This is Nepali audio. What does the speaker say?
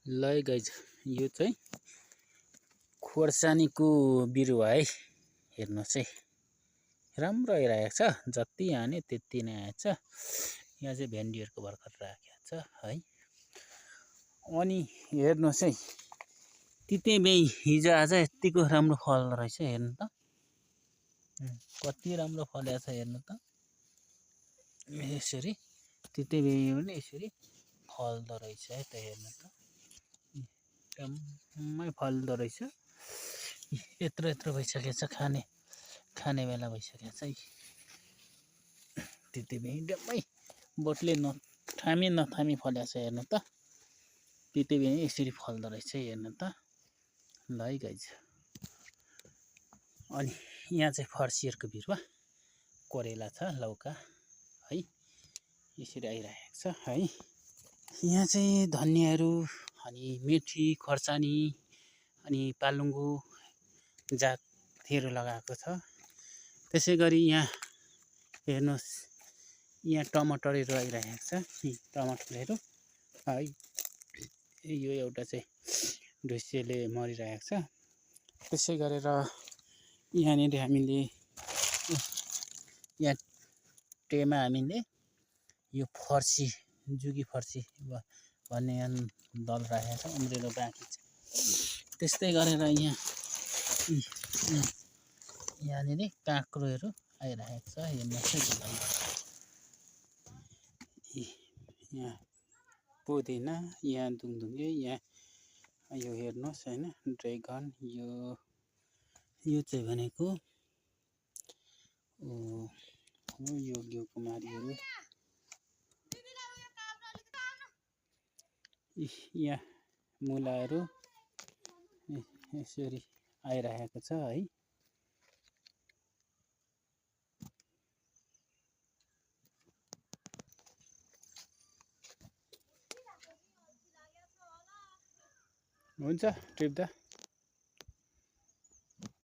ल गाइज यो चाहिँ खोर्सानीको बिरुवा है। हेर्नुहोस् है, राम्रो आइरहेको छ। जति हाने त्यति नै आएछ। यहाँ चाहिँ भेन्डीहरूको भर्खर राखेको छ है। अनि हेर्नुहोस् है, तितेबे हिजो आज यतिको राम्रो फल्दो रहेछ। हेर्नु त कति राम्रो फलेको छ। हेर्नु त यसरी तितेबे पनि यसरी फल्दो रहेछ है त। हेर्नु त एकदमै फल्दो रहेछ। यत्रो यत्रो भइसकेको छ, खाने बेला भइसकेको छ है। तितेबे एकदमै बोटले नथामी फलेको छ। हेर्नु त तितेबे यसरी फल्दो रहेछ। हेर्नु त ल है गाइज। अनि यहाँ चाहिँ फर्सीहरूको बिरुवा, कोरेला छ, लौका है, यसरी आइरहेको छ है। यहाँ चाहिँ धनियाँहरू अनि मेथी, खोर्सानी अनि पालुङ्गो जातहरू लगाएको छ। त्यसै गरी यहाँ हेर्नुहोस्, यहाँ टमाटरहरू आइरहेको छ। टमाटरहरू है, यो एउटा चाहिँ ढुस्सेले मरिरहेको छ। त्यसै गरेर यहाँनिर हामीले यहाँ ट्रेमा हामीले यो फर्सी, जुगी फर्सी भन्ने दल राखेको छ, उम्रेर बाँकी छ। त्यस्तै गरेर यहाँनिर काँक्रोहरू आइरहेको छ। हेर्नुहोस् है, यहाँ पुदिना, यहाँ दुङदुङे, यहाँ यो हेर्नुहोस् होइन, ड्रेगन, यो चाहिँ भनेको यो घिउकुमारीहरू, यहाँ मुलाहरू यसरी आइरहेको छ है। हुन्छ टिप्दा